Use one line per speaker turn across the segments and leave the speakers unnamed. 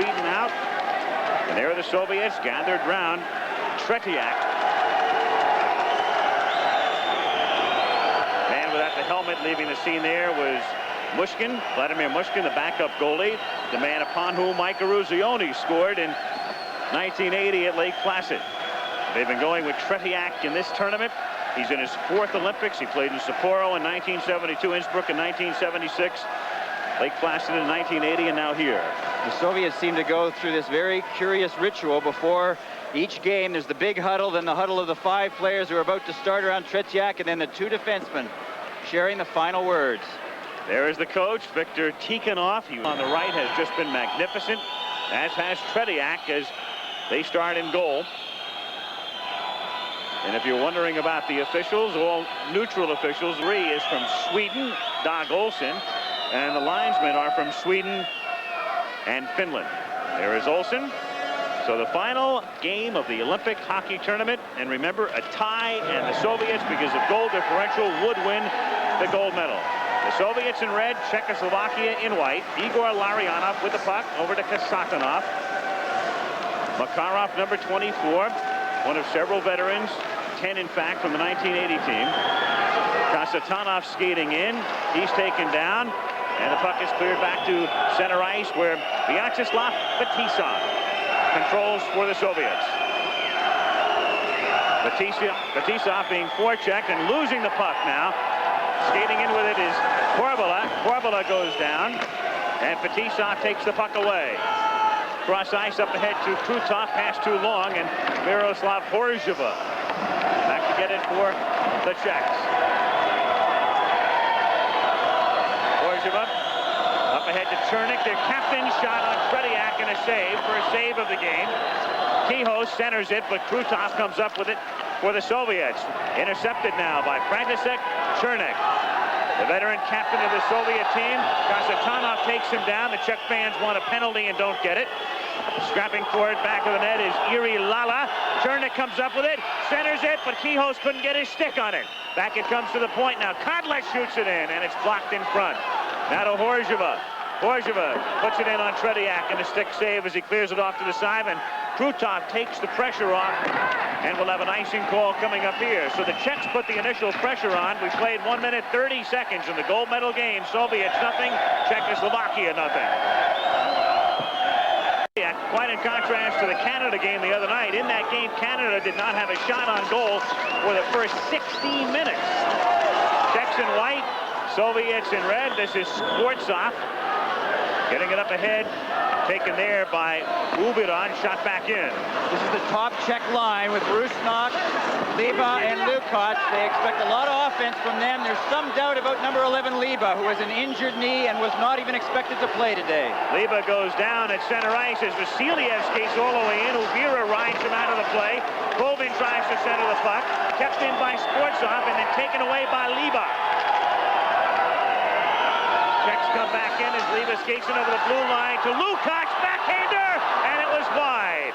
Sweden out. And there are the Soviets gathered round Tretiak. Man without the helmet leaving the scene there was Mushkin, Vladimir Mushkin, the backup goalie, the man upon whom Mike Eruzione scored in 1980 at Lake Placid. They've been going with Tretiak in this tournament. He's in his 4th Olympics. He played in Sapporo in 1972, Innsbruck in 1976, Lake Placid in 1980, and now here.
The Soviets seem to go through this very curious ritual before each game. There's the big huddle, then the huddle of the 5 players who are about to start around Tretiak, and then the 2 defensemen sharing the final words.
There is the coach, Viktor Tikhonov. He on the right has just been magnificent, as has Tretiak as they start in goal. And if you're wondering about the officials, all neutral officials, 3 is from Sweden, Д.Олссон, and the linesmen are from Sweden and Finland. There is Olsson. So the final game of the Olympic hockey tournament, and remember, a tie, and the Soviets, because of goal differential, would win the gold medal. The Soviets in red, Czechoslovakia in white. Igor Larionov with the puck over to Kasatonov. Makarov, number 24, one of several veterans, 10 in fact from the 1980 team. Kasatonov skating in, he's taken down, and the puck is cleared back to center ice where Vyacheslav Fetisov controls for the Soviets. Fetisov being forechecked and losing the puck now. Skating in with it is Korvela. Korvela goes down, and Fetisov takes the puck away. Cross ice up ahead to Krutov, pass too long, and Miroslav Horzheva back to get it for the Czechs. Horzheva up ahead to Chernik, their captain, shot on Tretiak and a save for a save of the game. Kihos centers it, but Krutov comes up with it for the Soviets. Intercepted now by Frantisek Chernik. The veteran captain of the Soviet team, Kasatonov takes him down. The Czech fans want a penalty and don't get it. Scrapping for it back of the net is Iri Lala. Chernik comes up with it, centers it, but Kihos couldn't get his stick on it. Back it comes to the point now. Kodlet shoots it in, and it's blocked in front. Now to Horzheva. Horzheva puts it in on Tretiak, and a stick save as he clears it off to the side, and Krutov takes the pressure off, and we'll have an icing call coming up here. So the Czechs put the initial pressure on. We played 1 minute 30 seconds in the gold medal game. Soviets nothing, Czechoslovakia nothing. Quite in contrast to the Canada game the other night. In that game, Canada did not have a shot on goal for the first 16 minutes. Czechs in white, Soviets in red. This is Skvortsov getting it up ahead, taken there by Ubiran, shot back in.
This is the top Czech line with Rusnak, Liba, and Lukacs. They expect a lot of offense from them. There's some doubt about number 11, Liba, who has an injured knee and was not even expected to play today.
Liba goes down at center ice as Vasiliev skates all the way in. Ubira rides him out of the play. Kovin tries to center the puck, kept in by Skvortsov, and then taken away by Liba. Czechs come back in as Liba skates in over the blue line to Lukacs, backhander, and it was wide.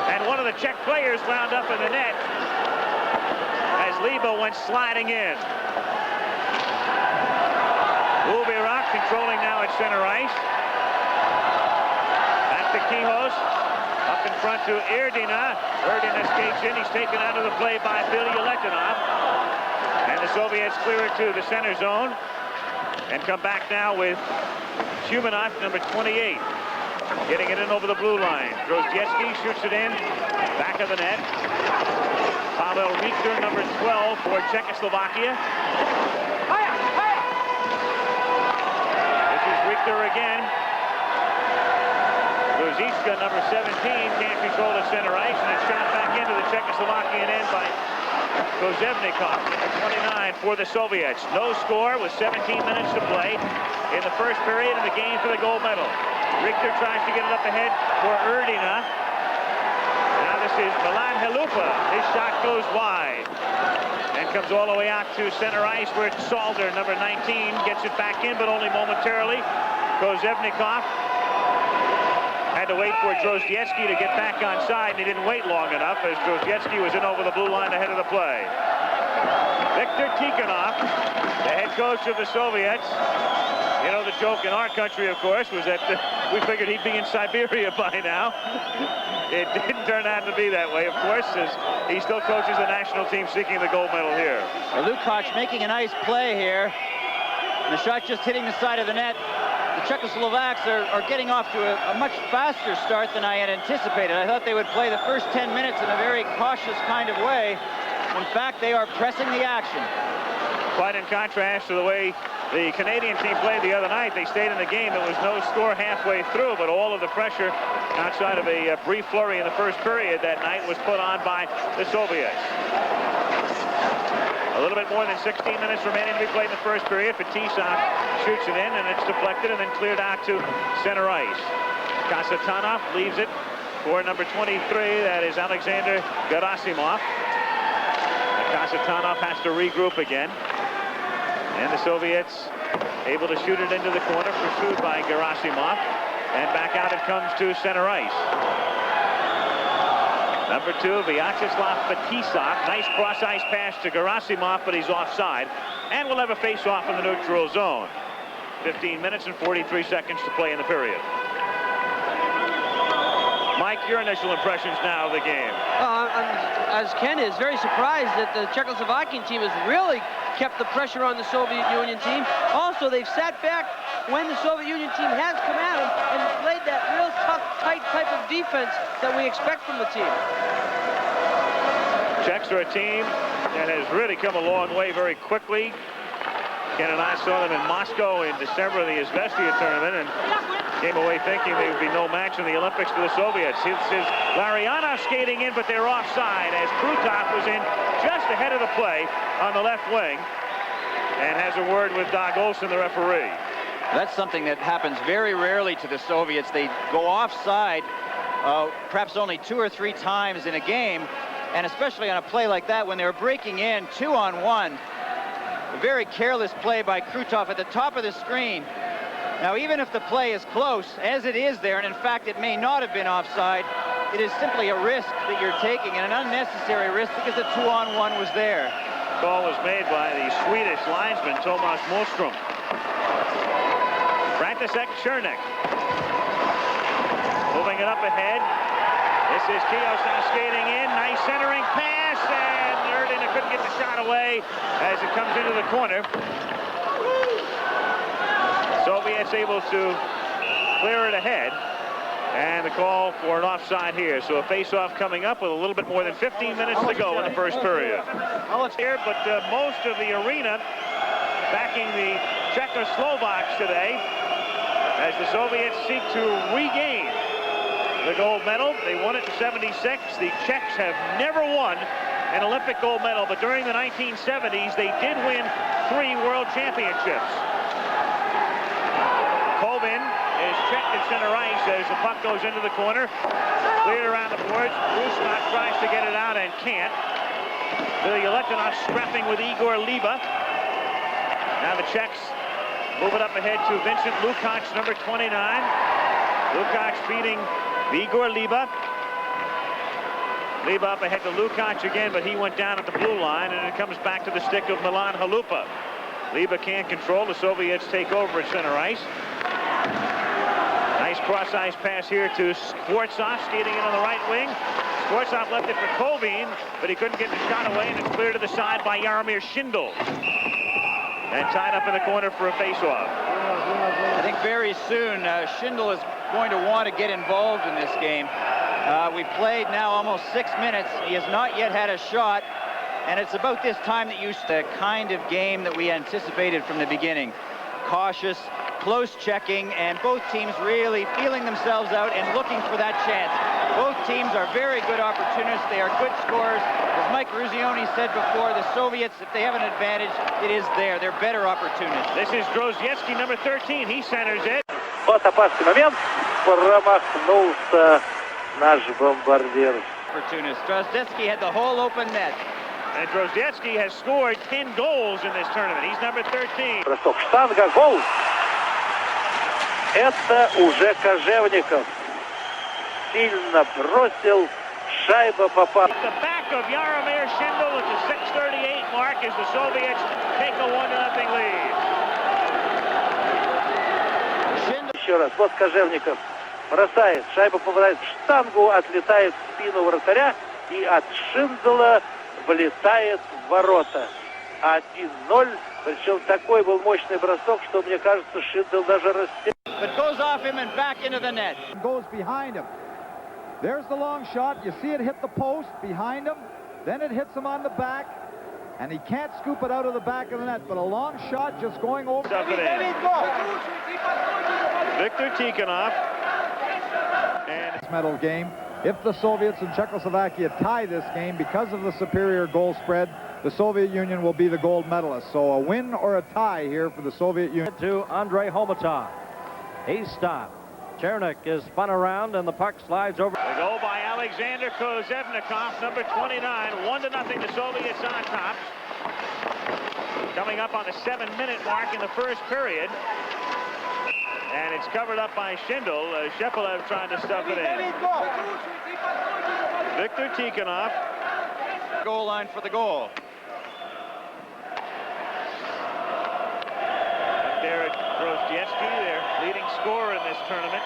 And one of the Czech players wound up in the net as Liba went sliding in. Ubirak controlling now at center ice. Back to Kihos. Up in front to Erdina. Erdina skates in. He's taken out of the play by Billy Letinov. And the Soviets clear it to the center zone. And come back now with Humanov, number 28. Getting it in over the blue line. Drozdetsky shoots it in. Back of the net. Pavel Richter, number 12 for Czechoslovakia. This is Richter again. Ruzicka, number 17, can't control the center ice, and it's shot back into the Czechoslovakian end by Kojevnikov, number 29 for the Soviets. No score with 17 minutes to play in the first period of the game for the gold medal. Richter tries to get it up ahead for Erdina. Now this is Milan Halupa. His shot goes wide and comes all the way out to center ice where Salder, number 19, gets it back in, but only momentarily. Kojevnikov had to wait for Drozdetsky to get back on side, and he didn't wait long enough as Drozdetsky was in over the blue line ahead of the play. Viktor Tikhonov, the head coach of the Soviets, You know, the joke in our country, of course, was that we figured he'd be in Siberia by now. It didn't turn out to be that way, of course, as he still coaches the national team seeking the gold medal here.
Lukács making a nice play here. And the shot just hitting the side of the net. The Czechoslovaks are getting off to a much faster start than I had anticipated. I thought they would play the first 10 minutes in a very cautious kind of way. In fact, they are pressing the action.
Quite in contrast to the way the Canadian team played the other night. They stayed in the game. There was no score halfway through, but all of the pressure outside of a brief flurry in the first period that night was put on by the Soviets. A little bit more than 16 minutes remaining to be played in the first period. Fetisov shoots it in, and it's deflected and then cleared out to center ice. Kasatonov leaves it for number 23. That is Alexander Gerasimov. Kasatonov has to regroup again. And the Soviets able to shoot it into the corner, pursued by Gerasimov. And back out it comes to center ice. Number 2, Vyacheslav Fetisov. Nice cross-ice pass to Gerasimov, but he's offside. And we'll have a face-off in the neutral zone. 15 minutes and 43 seconds to play in the period. Mike, your initial impressions now of the game?
As Ken is, very surprised that the Czechoslovakian team has really kept the pressure on the Soviet Union team. Also, they've sat back when the Soviet Union team has come at them and played that real tough, tight type of defense that we expect from the team.
Czechs are a team that has really come a long way very quickly. Ken and I saw them in Moscow in December of the Izvestia tournament and came away thinking there would be no match in the Olympics for the Soviets. This is Larianov skating in, but they're offside as Krutov was in just ahead of the play on the left wing and has a word with Д.Олссон, the referee.
That's something that happens very rarely to the Soviets. They go offside perhaps only 2 or 3 times in a game, and especially on a play like that when they're breaking in 2-on-1. A very careless play by Krutov at the top of the screen. Now, even if the play is close, as it is there, and in fact it may not have been offside, it is simply a risk that you're taking, and an unnecessary risk because the 2-on-1 was there.
Call was made by the Swedish linesman, Tomas Moström. František Černík. Moving it up ahead. This is Kios now skating in. Nice centering pass, and Erdin couldn't get the shot away as it comes into the corner. Soviets able to clear it ahead, and the call for an offside here. So a face-off coming up with a little bit more than 15 minutes to go in the first period. Well, it's here, but most of the arena backing the Czechoslovaks today as the Soviets seek to regain the gold medal. They won it in '76. The Czechs have never won an Olympic gold medal, but during the 1970s, they did win 3 world championships. Kovin is checked at center ice as the puck goes into the corner. Cleared around the boards. Rusnak tries to get it out and can't. Billy Letonov scrapping with Igor Liba. Now the Czechs move it up ahead to Vincent Lukács, number 29. Lukács feeding Igor Liba. Liba up ahead to Lukács again, but he went down at the blue line, and it comes back to the stick of Milan Halupa. Liba can't control. The Soviets take over at center ice. Nice cross-ice pass here to Skvortsov, skating in on the right wing. Skvortsov left it for Kovin, but he couldn't get the shot away, and it's cleared to the side by Jaromir Šindl. And tied up in the corner for a face-off.
I think very soon Šindl is going to want to get involved in this game. We've played now almost 6 minutes. He has not yet had a shot, and it's about this time that you the kind of game that we anticipated from the beginning. Cautious, close checking, and both teams really feeling themselves out and looking for that chance. Both teams are very good opportunists. They are good scorers. As Mike Ruzioni said before, the Soviets, if they have an advantage, it is there. They're better opportunists.
This is Drozdetsky, number 13. He centers it.
Вот опасный момент. Промахнулся наш бомбардир.
Opportunist. Drozdetsky had the whole open net.
And Drozdetsky has scored 10 goals in this tournament. He's number 13.
Бросок штанга, гол. Это уже Кожевников. Сильно бросил, шайба попала.
The back of Jaromir Šindl at the 6:38 mark as the Soviets take a 1-0 lead.
еще раз. Вот Кожевников бросает. Шайба попадает в штангу, отлетает в спину вратаря и от Шиндела влетает в ворота. 1-0. Причем такой был мощный бросок, что, мне кажется, Шиндел даже растерял.
But goes off him and back into the net.
Goes behind him. There's the long shot. You see it hit the post behind him. Then it hits him on the back. And he can't scoop it out of the back of the net. But a long shot just going over.
Viktor Tikhonov. And
Medal game. If the Soviets and Czechoslovakia tie this game because of the superior goal spread, the Soviet Union will be the gold medalist. So a win or a tie here for the Soviet Union.
To Andrei Homatov. He's stopped. Chernik is spun around and the puck slides over.
the goal by Alexander Kожevnikov, number 29. 1-0, the Soviets on top. Coming up on the 7-minute mark in the first period. And it's covered up by Schindel. Shepelev trying to stuff it in. Viktor Tikhonov.
Goal line for the goal.
Up there at Drozdetsky, their leading scorer in this tournament.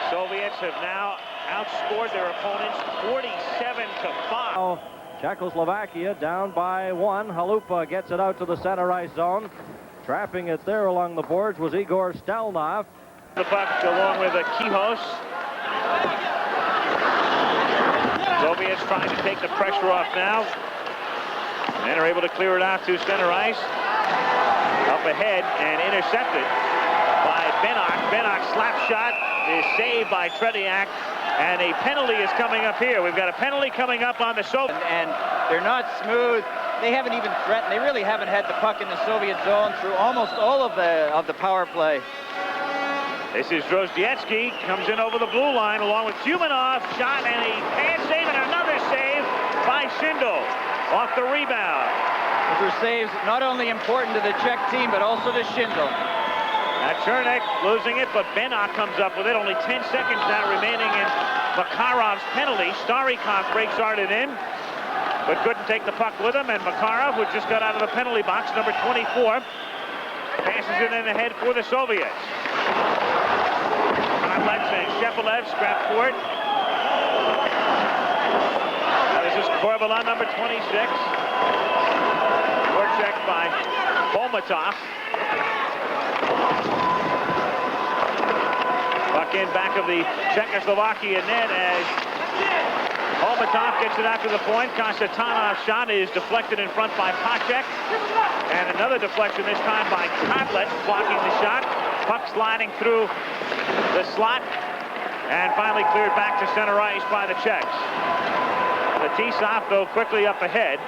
Soviets have now outscored their opponents 47-5.
Now, Czechoslovakia down by 1. Halupa gets it out to the center ice zone. Trapping it there along the boards was Igor Stelnov.
The puck along with Kihos. Soviets trying to take the pressure off now. And are able to clear it out to center ice. Up ahead and intercepted by Benok. Benok's slap shot is saved by Tretiak. And a penalty is coming up here. We've got a penalty coming up on the Soviets.
And they're not smooth. They haven't even threatened. They really haven't had the puck in the Soviet zone through almost all of the power play.
This is Drozdetsky, comes in over the blue line along with Humanov, shot and a pad save and another save by Schindel off the rebound.
Those are saves not only important to the Czech team, but also to Schindel.
Now Chernik losing it, but Benok comes up with it. Only 10 seconds now remaining in Makarov's penalty. Starikov breaks Arden in, but couldn't take the puck with him, and Makarov, who just got out of the penalty box, number 24, passes it in ahead for the Soviets. And Shepelev scrapped for it. This is Korbalon, number 26. Forechecked by Homatov. Puck in back of the Czechoslovakia net as Homatov gets it after the point. Konstantinov's shot is deflected in front by Pacek. And another deflection this time by Kotlet, blocking the shot. Puck sliding through the slot. And finally cleared back to center ice by the Czechs. Fetisov, though, quickly up ahead.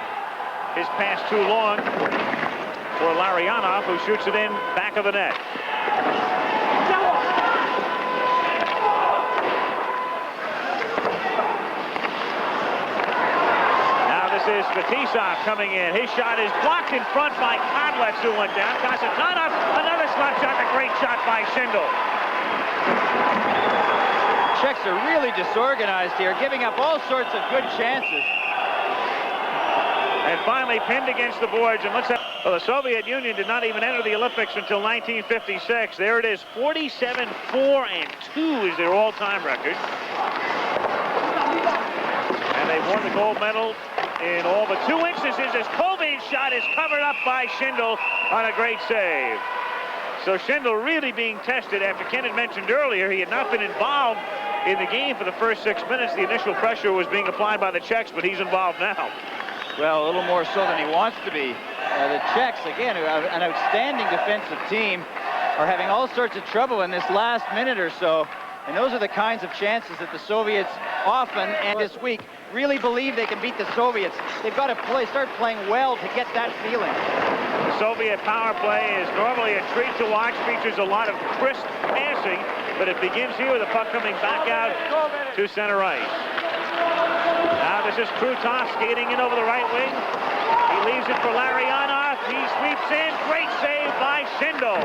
His pass too long for Larionov, who shoots it in back of the net. Is Fettisov coming in. His shot is blocked in front by Kotlet, who went down. Konstantinov, another slap shot, a great shot by Schindel.
Czechs are really disorganized here, giving up all sorts of good chances.
And finally pinned against the boards. And let's have, well, the Soviet Union did not even enter the Olympics until 1956. There it is, 47-4-2 is their all-time record. And they've won the gold medal in all but 2 instances as Kovin's shot is covered up by Schindel on a great save. So Schindel really being tested after Ken had mentioned earlier he had not been involved in the game for the first 6 minutes. The initial pressure was being applied by the Czechs, but he's involved now.
Well, a little more so than he wants to be. The Czechs, again, who have an outstanding defensive team, are having all sorts of trouble in this last minute or so. And those are the kinds of chances that the Soviets often, and this week, really believe they can beat the Soviets. They've got to start playing well to get that feeling.
The Soviet power play is normally a treat to watch, features a lot of crisp passing, but it begins here with the puck coming back out to center ice. Now this is Krutov skating in over the right wing. He leaves it for Larionov. He sweeps in. Great save by Schindel.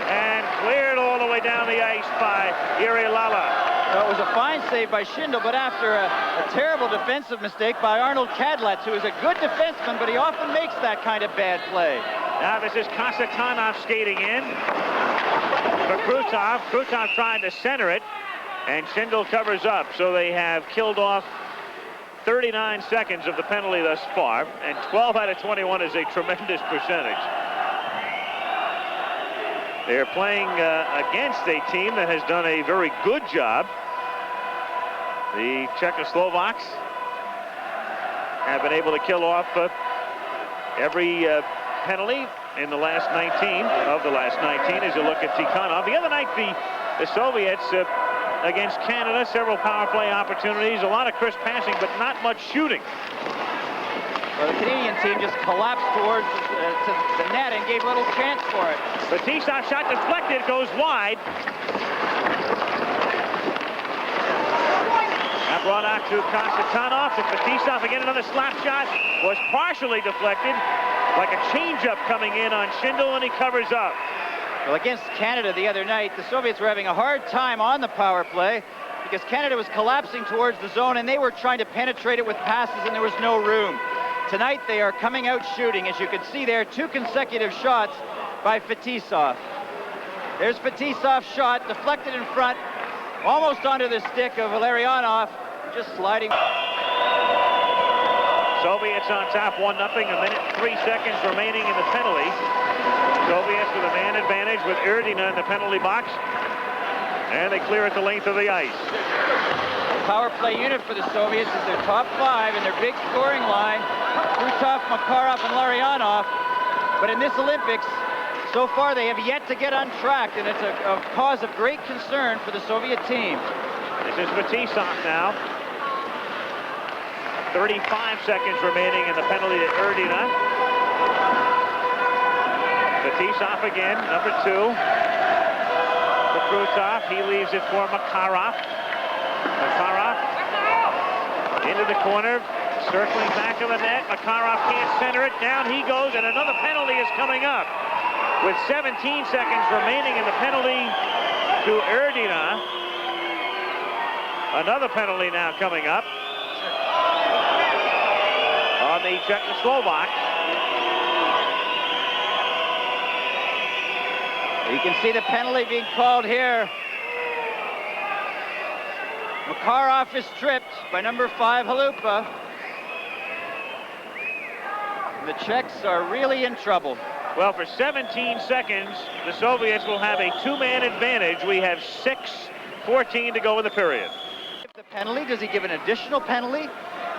And cleared all the way down the ice by Iri Lala.
Well, it was a fine save by Schindel, but after a terrible defensive mistake by Arnold Kadlec, who is a good defenseman, but he often makes that kind of bad play.
Now this is Konstantinov skating in. for Krutov. Krutov trying to center it, and Schindel covers up. So they have killed off 39 seconds of the penalty thus far, and 12 out of 21 is a tremendous percentage. They're playing against a team that has done a very good job. The Czechoslovaks have been able to kill off every penalty in the last 19 of the last 19 as you look at Tikhonov. The other night, the Soviets against Canada, several power play opportunities, a lot of crisp passing, but not much shooting.
Well, the Canadian team just collapsed towards to the net and gave little chance for it.
Fetisov shot deflected, goes wide. Now brought out to Konstantinov, to Fetisov, again another slap shot, was partially deflected, like a changeup coming in on Schindel, and he covers up.
Well, against Canada the other night, the Soviets were having a hard time on the power play because Canada was collapsing towards the zone and they were trying to penetrate it with passes and there was no room. Tonight they are coming out shooting. As you can see there, 2 consecutive shots by Fetisov. There's Fetisov's shot, deflected in front, almost onto the stick of Larionov, just sliding.
Soviets on top, 1-0, a minute, 3 seconds remaining in the penalty. Soviets with a man advantage with Erdina in the penalty box. And they clear at the length of the ice.
The power play unit for the Soviets is their top 5 and their big scoring line, Krutov, Makarov, and Larionov. But in this Olympics, so far they have yet to get on track, and it's a cause of great concern for the Soviet team.
This is Fetisov now. 35 seconds remaining in the penalty to Erdina. Fetisov again, number 2. For Krutov, he leaves it for Makarov. Makarov into the corner, circling back of the net. Makarov can't center it. Down he goes, and another penalty is coming up. With 17 seconds remaining in the penalty to Erdina. Another penalty now coming up on the Czechoslovak.
You can see the penalty being called here. Makarov is tripped by number 5, Halupa. And the Czechs are really in trouble.
Well, for 17 seconds, the Soviets will have a 2-man advantage. We have 6:14 to go in the period.
The penalty, does he give an additional penalty?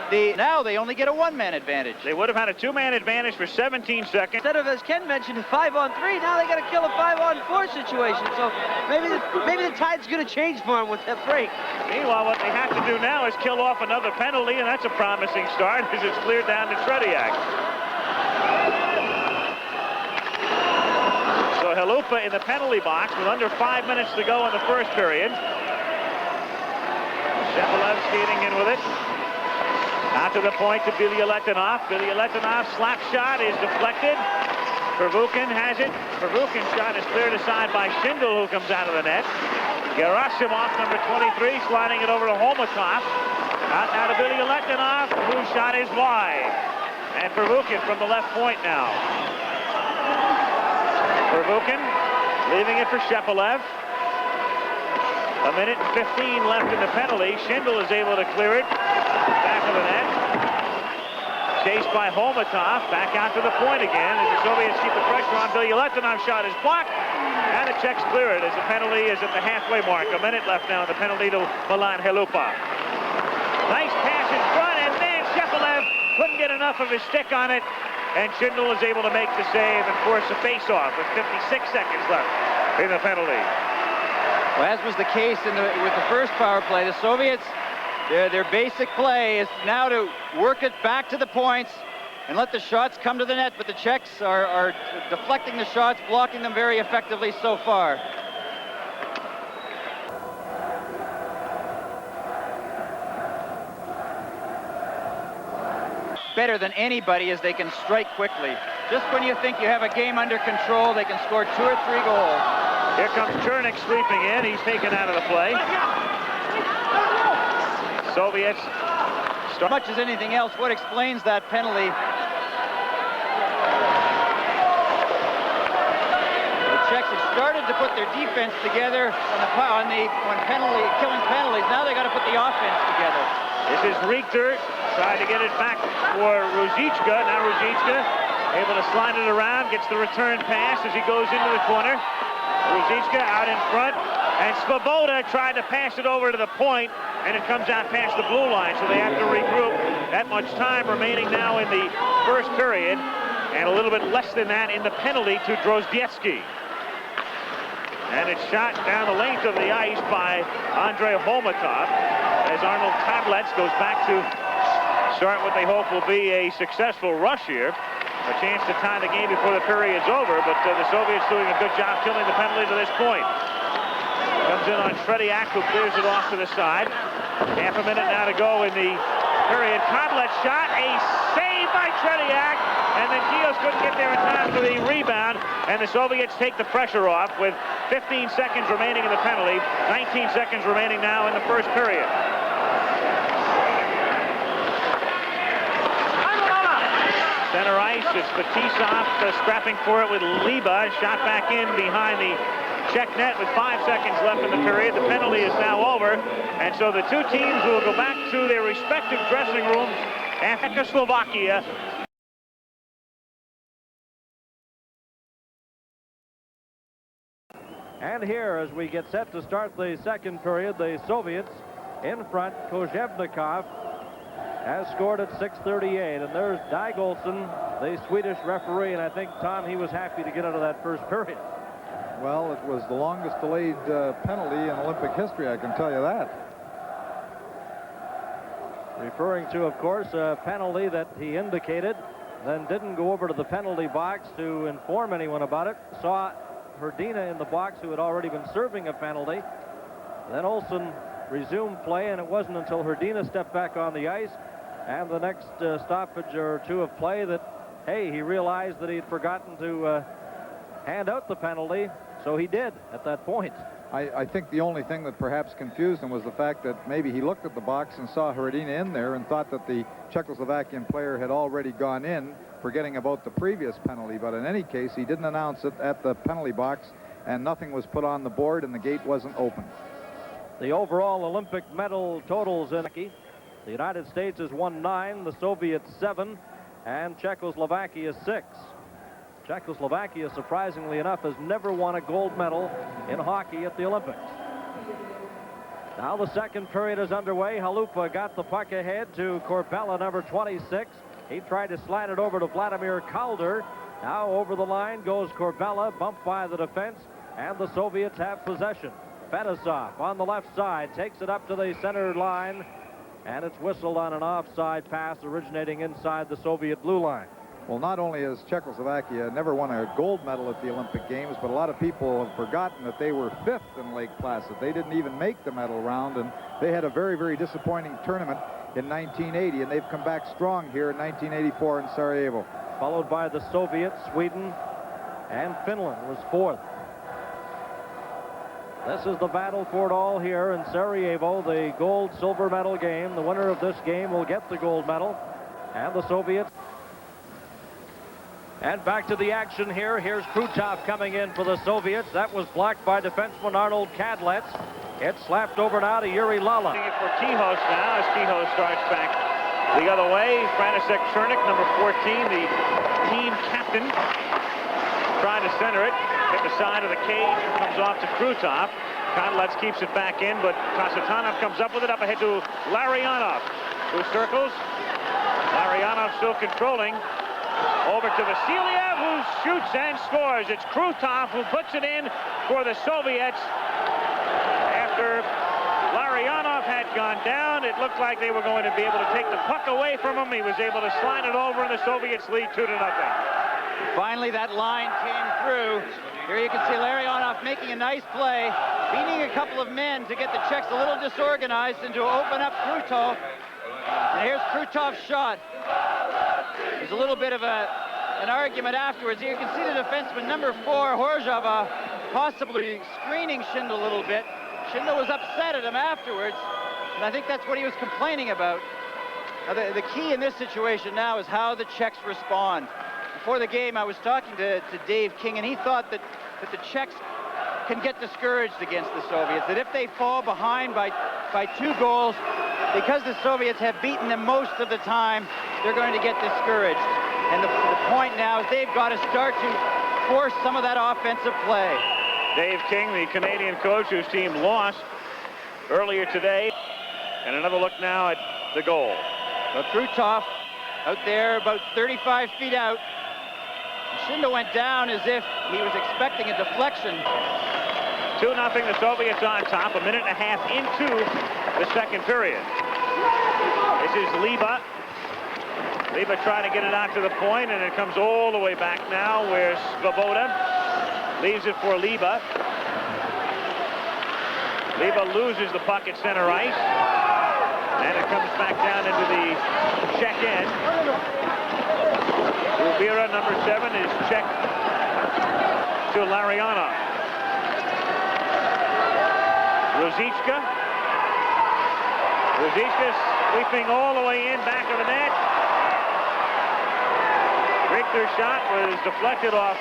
Now they only get a 1-man advantage.
They would have had a 2-man advantage for 17 seconds.
Instead of, as Ken mentioned, 5-on-3, now they got to kill a 5-on-4 situation. So maybe the tide's going to change for them with that break.
Meanwhile, what they have to do now is kill off another penalty, and that's a promising start as it's cleared down to Tretiak. So Halupa in the penalty box with under 5 minutes to go in the first period. Shepelev skating in with it. Out to the point to Bilyaletinov. Bilyaletinov slap shot is deflected. Pervukin has it. Pervukin's shot is cleared aside by Schindel, who comes out of the net. Gerasimov, number 23, sliding it over to Holmatov. Out now to Bilyaletinov, whose shot is wide. And Pervukin from the left point now. Pervukin leaving it for Shepelev. A minute and 15 left in the penalty. Schindel is able to clear it. Back of the net. Chased by Holmatov. Back out to the point again as the Soviets keep the pressure on. Bilyaletinov's shot is blocked. And the Czechs clear it as the penalty is at the halfway mark. A minute left now in the penalty to Milan Halupa. Nice pass in front, and then Shepelev couldn't get enough of his stick on it. And Schindel is able to make the save and force a face-off with 56 seconds left in the penalty.
Well, as was the case with the first power play, the Soviets, their basic play is now to work it back to the points and let the shots come to the net, but the Czechs are deflecting the shots, blocking them very effectively so far. Better than anybody as they can strike quickly. Just when you think you have a game under control, they can score 2 or 3 goals.
Here comes Chernik sweeping in. He's taken out of the play. Soviets
As much as anything else, what explains that penalty? The Czechs had started to put their defense together when killing penalties. Now they got to put the offense together.
This is Richter trying to get it back for Ruzicka. Now Ruzicka able to slide it around, gets the return pass as he goes into the corner. Ruzicka out in front, and Svoboda tried to pass it over to the point, and it comes out past the blue line, so they have to regroup. That much time remaining now in the first period, and a little bit less than that in the penalty to Drozdetsky. And it's shot down the length of the ice by Andrei Holmatov as Arnold Kadlec goes back to start what they hope will be a successful rush here. A chance to tie the game before the period's over, but the Soviets doing a good job killing the penalty to this point. Comes in on Tretiak, who clears it off to the side. Half a minute now to go in the period. Kadlec shot, a save by Tretiak, and then Kios couldn't get there in time for the rebound, and the Soviets take the pressure off with 15 seconds remaining in the penalty, 19 seconds remaining now in the first period. Center ice, it's Fetisov scrapping for it with Liba, shot back in behind the Czech net with 5 seconds left in the period. The penalty is now over, and so the two teams will go back to their respective dressing rooms at Czechoslovakia.
And here, as we get set to start the second period, the Soviets in front. Kojevnikov has scored at 6:38, and there's Д.Олссон, the Swedish referee, and I think, Tom, he was happy to get out of that first period.
Well, it was the longest delayed penalty in Olympic history, I can tell you that.
Referring to, of course, a penalty that he indicated, then didn't go over to the penalty box to inform anyone about it. Saw Hrdina in the box, who had already been serving a penalty. Then Olsson resumed play, and it wasn't until Hrdina stepped back on the ice and the next stoppage or two of play that, hey, he realized that he'd forgotten to hand out the penalty, so he did at that point.
I think the only thing that perhaps confused him was the fact that maybe he looked at the box and saw Hrdina in there and thought that the Czechoslovakian player had already gone in, forgetting about the previous penalty. But in any case, he didn't announce it at the penalty box, and nothing was put on the board, and the gate wasn't open.
The overall Olympic medal totals in hockey: the United States has won 9, the Soviets 7, and Czechoslovakia 6. Czechoslovakia, surprisingly enough, has never won a gold medal in hockey at the Olympics. Now the second period is underway. Halupa got the puck ahead to Corbella, number 26. He tried to slide it over to Vladimir Calder. Now over the line goes Corbella, bumped by the defense, and the Soviets have possession. Fettisov on the left side takes it up to the center line, and it's whistled on an offside pass originating inside the Soviet blue line.
Well, not only has Czechoslovakia never won a gold medal at the Olympic Games, but a lot of people have forgotten that they were 5th in Lake Placid. They didn't even make the medal round, and they had a very, very disappointing tournament in 1980, and they've come back strong here in 1984 in Sarajevo.
Followed by the Soviets, Sweden, and Finland was 4th. This is the battle for it all here in Sarajevo, the gold-silver medal game. The winner of this game will get the gold medal, and the Soviets. And back to the action here. Here's Krutov coming in for the Soviets. That was blocked by defenseman Arnold Kadlec. It's slapped over now to Yuri Lala.
For Kihos now, as Kihos starts back the other way. Frantisek Chernik, number 14, the team captain, trying to center it. Hit the side of the cage, comes off to Krutov. Kadlec keeps it back in, but Kasatonov comes up with it up ahead to Larionov, who circles. Larionov still controlling. Over to Vasiliev, who shoots and scores. It's Krutov who puts it in for the Soviets. After Larionov had gone down, it looked like they were going to be able to take the puck away from him. He was able to slide it over, and the Soviets lead 2-0.
Finally, that line came through. Here you can see Larionov making a nice play, beating a couple of men to get the Czechs a little disorganized and to open up Krutov. And here's Krutov's shot. There's a little bit of an argument afterwards. Here you can see the defenseman, number 4, Horzhova, possibly screening Schindel a little bit. Schindel was upset at him afterwards, and I think that's what he was complaining about. Now, the key in this situation now is how the Czechs respond. Before the game, I was talking to Dave King, and he thought that that the Czechs can get discouraged against the Soviets, that if they fall behind by 2 goals, because the Soviets have beaten them most of the time, they're going to get discouraged. And the point now is they've got to start to force some of that offensive play.
Dave King, the Canadian coach whose team lost earlier today. And another look now at the goal.
So Krutov out there about 35 feet out. Schindel went down as if he was expecting a deflection.
2-0, the Soviets on top, 1.5 minutes into the second period. This is Liba. Liba trying to get it out to the point, and it comes all the way back now where Svoboda leaves it for Liba. Liba loses the puck at center ice, and it comes back down into the Czech end. Rubira, number 7, is checked to Lariana. Ruzicka. Ruzicka sweeping all the way in, back of the net. Richter's shot was deflected off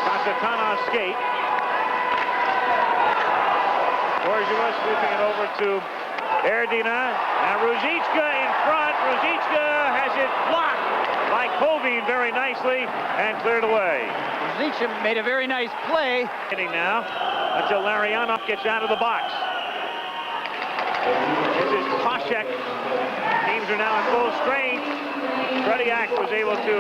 Kasatanov's skate. Borjova sweeping it over to Erdina. Now Ruzicka in front. Ruzicka has it blocked by Kovin very nicely and cleared away.
Ruzicka made a very nice play.
Hitting now until Larianov gets out of the box. This is Pashek. Teams are now in full strength. Tretiak was able to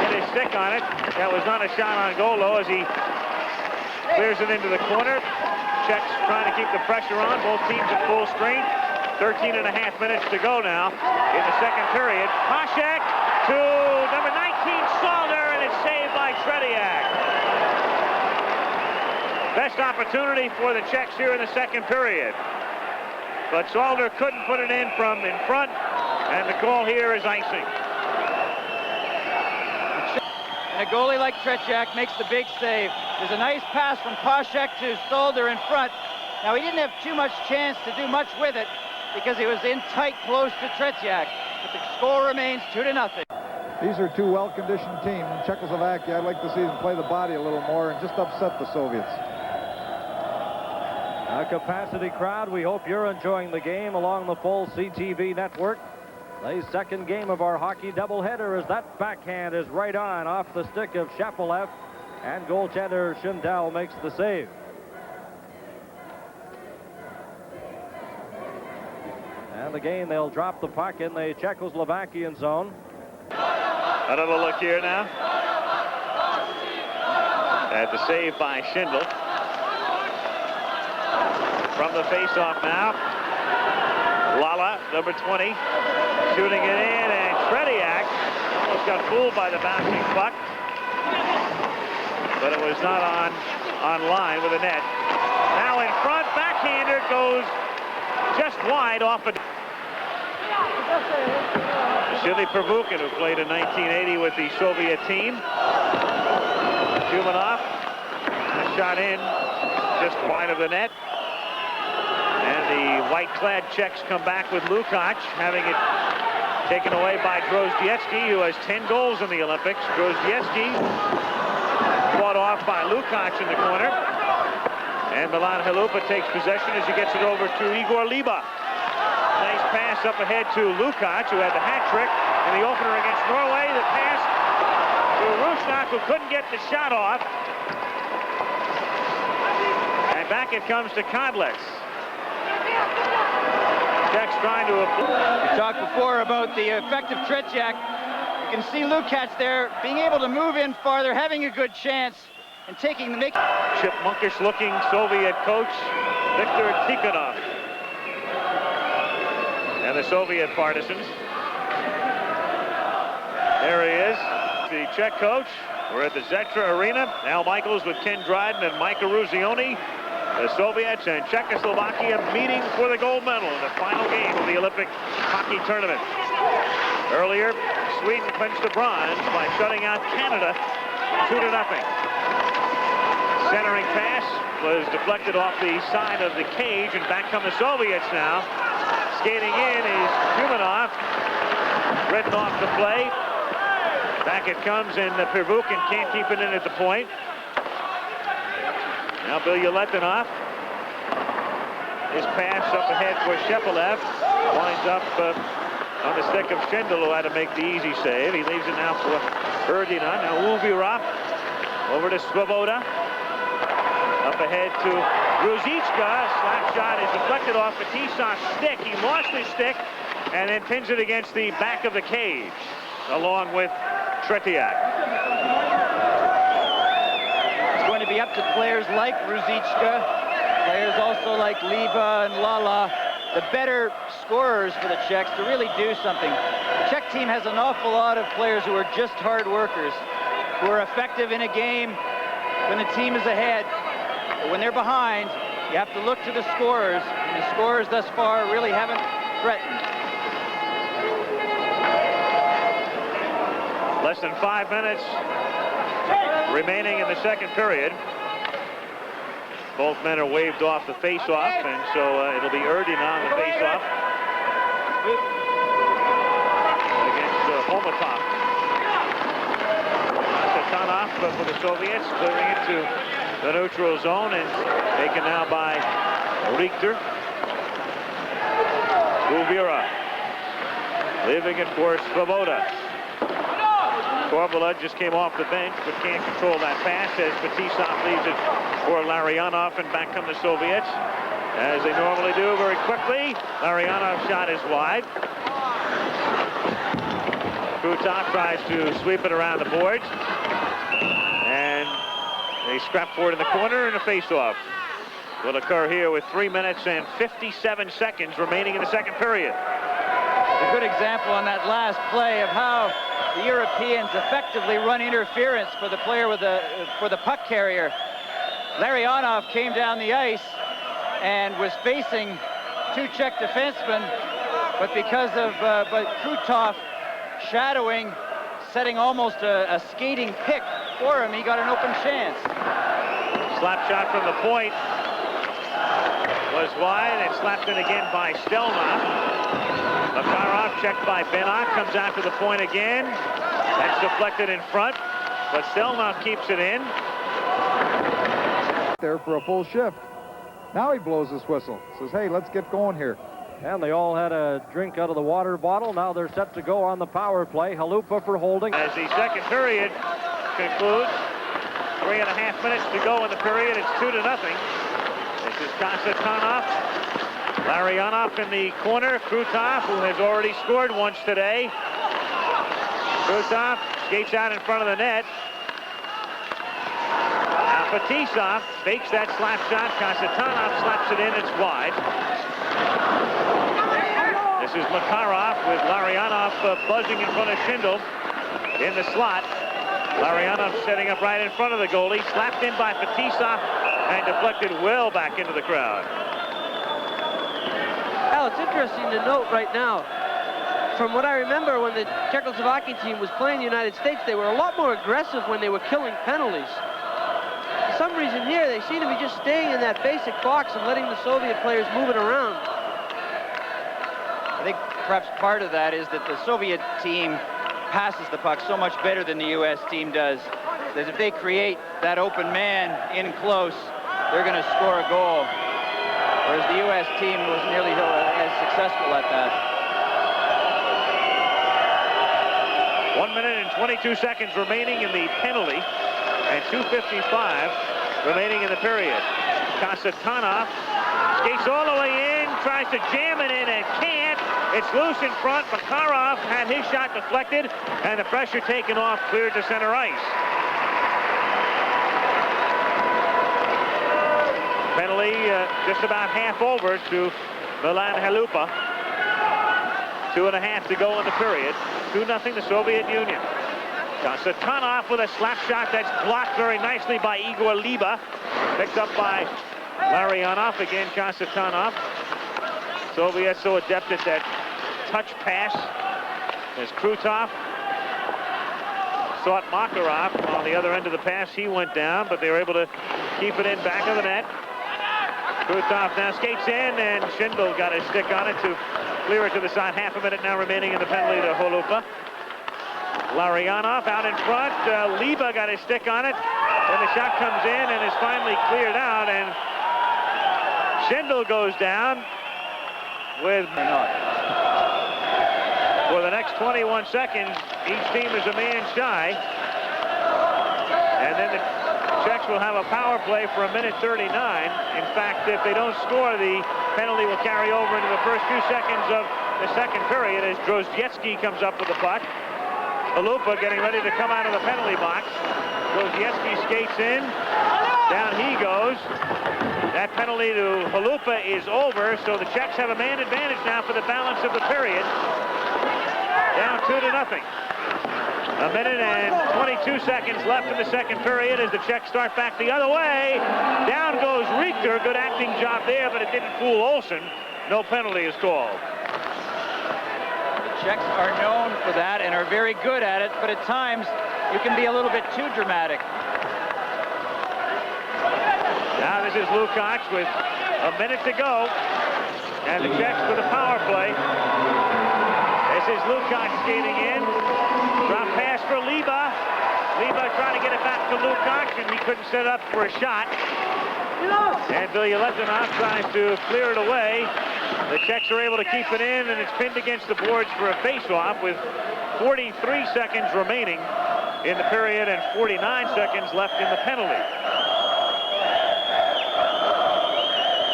get his stick on it. That was not a shot on goal, though, as he clears it into the corner. Czechs trying to keep the pressure on. Both teams at full strength. 13.5 minutes to go now in the second period. Pashek to number 19, Solder, and it's saved by Tretiak. Best opportunity for the Czechs here in the second period. But Solder couldn't put it in from in front, and the call here is icing.
And a goalie like Tretiak makes the big save. There's a nice pass from Pashek to Solder in front. Now, he didn't have too much chance to do much with it because he was in tight close to Tretiak. But the score remains 2-0.
These are 2 well-conditioned teams. In Czechoslovakia, I'd like to see them play the body a little more and just upset the Soviets.
A capacity crowd. We hope you're enjoying the game along the full CTV network. The second game of our hockey doubleheader as that backhand is right on off the stick of Shapolev, and goaltender Schindel makes the save. And again, they'll drop the puck in the Czechoslovakian zone.
Another look here now at the save by Schindel. From the face-off now, Lala, number 20, shooting it in, and Tretiak almost got fooled by the bouncing puck, but it was not on line with the net. Now in front, backhander goes just wide off a... Vasily Pervukin, who played in 1980 with the Soviet team. Shumanov, shot in just wide of the net. And the white-clad Czechs come back with Lukács, having it taken away by Drozdetsky, who has 10 goals in the Olympics. Drozdetsky fought off by Lukács in the corner. And Milan Halupa takes possession as he gets it over to Igor Liba. Nice pass up ahead to Lukács, who had the hat trick in the opener against Norway. The pass to Rusnak, who couldn't get the shot off. And back it comes to Kodlitz. Czechs trying to...
We talked before about the effect of Tretiak. You can see Lukács there being able to move in farther, having a good chance, and taking the...
Chip monkish-looking Soviet coach, Viktor Tikhonov. And the Soviet partisans. There he is, the Czech coach. We're at the Zetra Arena. Al Michaels with Ken Dryden and Micah Ruzioni. The Soviets and Czechoslovakia meeting for the gold medal in the final game of the Olympic hockey tournament. Earlier, Sweden clinched the bronze by shutting out Canada 2-0. Centering pass was deflected off the side of the cage, and back come the Soviets now. Skating in is Shumanov, written off the play. Back it comes, and Pervukin can't keep it in at the point. Now Bilyaletdinov. His pass up ahead for Shepelev. Winds up on the stick of Schindel, who had to make the easy save. He leaves it now for Erdina. Now Uvira over to Svoboda. Up ahead to Druzichka. Slap shot is deflected off Fetisov's stick. He lost his stick and then pins it against the back of the cage, along with Tretiak.
It's going to be up to players like Druzichka, players also like Liba and Lala, the better scorers for the Czechs, to really do something. The Czech team has an awful lot of players who are just hard workers, who are effective in a game when the team is ahead. But when they're behind, you have to look to the scorers, and the scorers thus far really haven't threatened.
Less than 5 minutes remaining in the second period. Both men are waved off the face-off, and so it'll be Erdina on the face-off against Homatov. Kasatanov for the Soviets, clearing it to the neutral zone and taken now by Richter. Uvira leaving it for Svoboda. Korvela just came off the bench, but can't control that pass as Fetisov leaves it for Larionov, and back come the Soviets, as they normally do, very quickly. Larionov's shot is wide. Krutov tries to sweep it around the boards, and they scrap for it in the corner, and a face-off will occur here with 3 minutes and 57 seconds remaining in the second period.
A good example on that last play of how the Europeans effectively run interference for the player with for the puck carrier. Larionov came down the ice and was facing two Czech defensemen, but because of Krutov shadowing, setting almost a skating pick for him, he got an open chance.
Slap shot from the point was wide, and slapped in again by Stelmach. Makarov checked by Benok, comes out to the point again. That's deflected in front, but Stelmach keeps it in.
There for a full shift. Now he blows his whistle. Says, hey, let's get going here.
And they all had a drink out of the water bottle. Now they're set to go on the power play. Halupa for holding.
As the second period concludes, 3.5 minutes to go in the period. It's 2-0. This is Kasatonov. Larionov in the corner. Krutov, who has already scored once today. Krutov skates out in front of the net. Now Fetisov fakes that slap shot. Kasatonov slaps it in. It's wide. This is Makarov with Larionov buzzing in front of Schindel in the slot. Larionov setting up right in front of the goalie. Slapped in by Fetisov and deflected well back into the crowd.
Al, it's interesting to note right now, from what I remember when the Czechoslovakian team was playing the United States, they were a lot more aggressive when they were killing penalties. For some reason here, they seem to be just staying in that basic box and letting the Soviet players move it around.
I think perhaps part of that is that the Soviet team passes the puck so much better than the U.S. team does, that if they create that open man in close, they're going to score a goal. Whereas the U.S. team was nearly as successful at that.
1 minute and 22 seconds remaining in the penalty, and 2:55 remaining in the period. Kasatonov skates all the way in, tries to jam it in and can't. It's loose in front. Makarov had his shot deflected, and the pressure taken off, cleared to center ice. Penalty just about half over to Milan Halupa. 2.5 to go in the period. 2-0 the Soviet Union. Kasatonov with a slap shot that's blocked very nicely by Igor Liba. Picked up by Larionov. Again, Kasatonov. Soviets so adept at that touch pass as Krutov sought Makarov on the other end of the pass. He went down, but they were able to keep it in back of the net. Krutov now skates in, and Schindel got his stick on it to clear it to the side. Half a minute now remaining in the penalty to Halupa. Larionov out in front. Liba got his stick on it. And the shot comes in and is finally cleared out, and Schindel goes down with for the next 21 seconds. Each team is a man shy. And then the Czechs will have a power play for 1:39. In fact, if they don't score, the penalty will carry over into the first few seconds of the second period as Drozdetsky comes up with the puck. Halupa getting ready to come out of the penalty box. Drozdetsky skates in. Down he goes. That penalty to Halupa is over, so the Czechs have a man advantage now for the balance of the period. Down 2-0. 1:22 seconds left in the second period as the Czechs start back the other way. Down goes Richter. Good acting job there, but it didn't fool Olsson. No penalty is called.
The Czechs are known for that and are very good at it, but at times you can be a little bit too dramatic.
Now this is Lukács with a minute to go, and the Czechs with a power play. This is Lukács skating in. Drop pass for Liba. Liba trying to get it back to Lukács, and he couldn't set up for a shot. And Vladimir tries to clear it away. The Czechs are able to keep it in, and it's pinned against the boards for a face-off with 43 seconds remaining in the period and 49 seconds left in the penalty.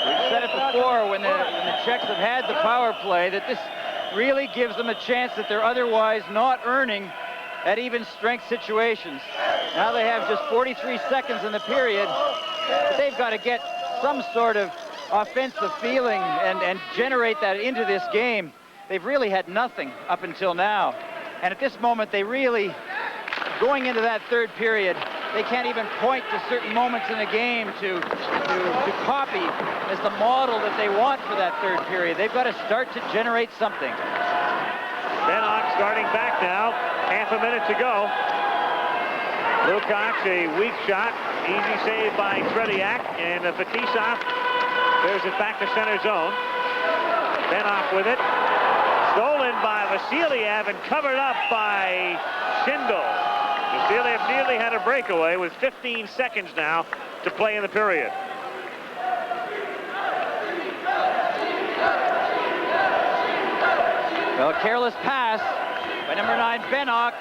We've said it before when the Czechs have had the power play that this really gives them a chance that they're otherwise not earning at even strength situations. Now they have just 43 seconds in the period, but they've got to get some sort of offensive feeling and generate that into this game. They've really had nothing up until now. And at this moment, they really, going into that third period, they can't even point to certain moments in the game to copy as the model that they want for that third period. They've got to start to generate something.
Benok starting back now, half a minute to go. Lukács, a weak shot, easy save by Tretiak, and Fetisov clears it back to center zone. Benok with it, stolen by Vasiliev and covered up by Schindel. Vasiliev nearly had a breakaway with 15 seconds now to play in the period.
Well, a careless pass by number 9, Benok.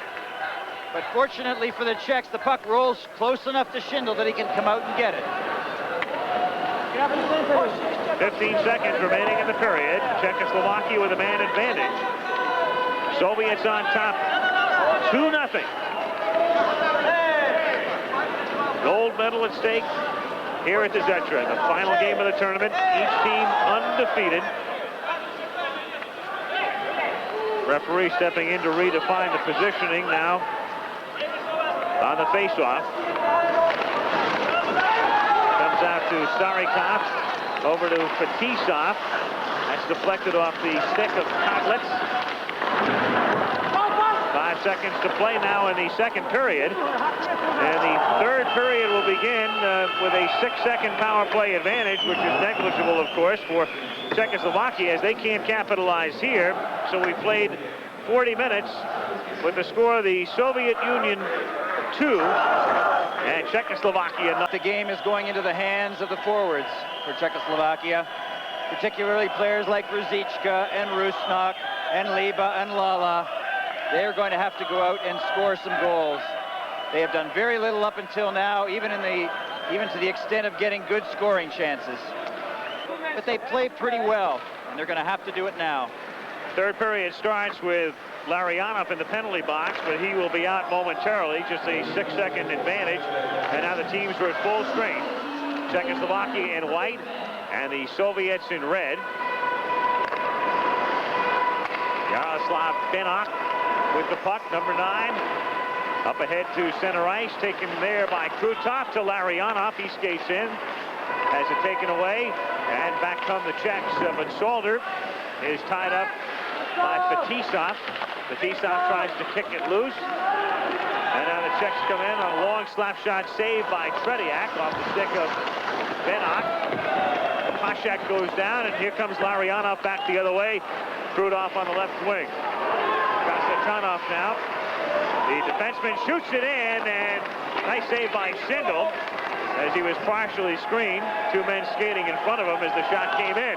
But fortunately for the Czechs, the puck rolls close enough to Schindel that he can come out and get it.
15 seconds remaining in the period. Czechoslovakia with a man advantage. Soviets on top, 2-0. Gold medal at stake here at the Zetra, the final game of the tournament. Each team undefeated. Referee stepping in to redefine the positioning now on the faceoff. Comes out to Starikov, over to Fetisov. That's deflected off the stick of Kotlitz. 5 seconds to play now in the second period. And the third period will begin with a 6-second power play advantage, which is negligible, of course, for Czechoslovakia as they can't capitalize here. So we played 40 minutes with the score of the Soviet Union 2 and Czechoslovakia.
The game is going into the hands of the forwards for Czechoslovakia, particularly players like Ruzicka and Rusnak and Liba and Lala. They're going to have to go out and score some goals. They have done very little up until now, even to the extent of getting good scoring chances. But they play pretty well, and they're going to have to do it now.
Third period starts with Larianov in the penalty box, but he will be out momentarily, just a 6-second advantage. And now the teams are at full strength. Czechoslovakia in white and the Soviets in red. Yaroslav Benok with the puck, number 9. Up ahead to center ice, taken there by Krutov to Larionov. He skates in, has it taken away, and back come the Czechs. But Solder is tied up by Fetisov. Fetisov tries to kick it loose. And now the Czechs come in on a long slap shot save by Tretiak off the stick of Benok. Pashak goes down, and here comes Larionov back the other way. Krutov on the left wing. Kasatonov now The defenseman shoots it in, and nice save by Schindel as he was partially screened. Two men skating in front of him as the shot came in.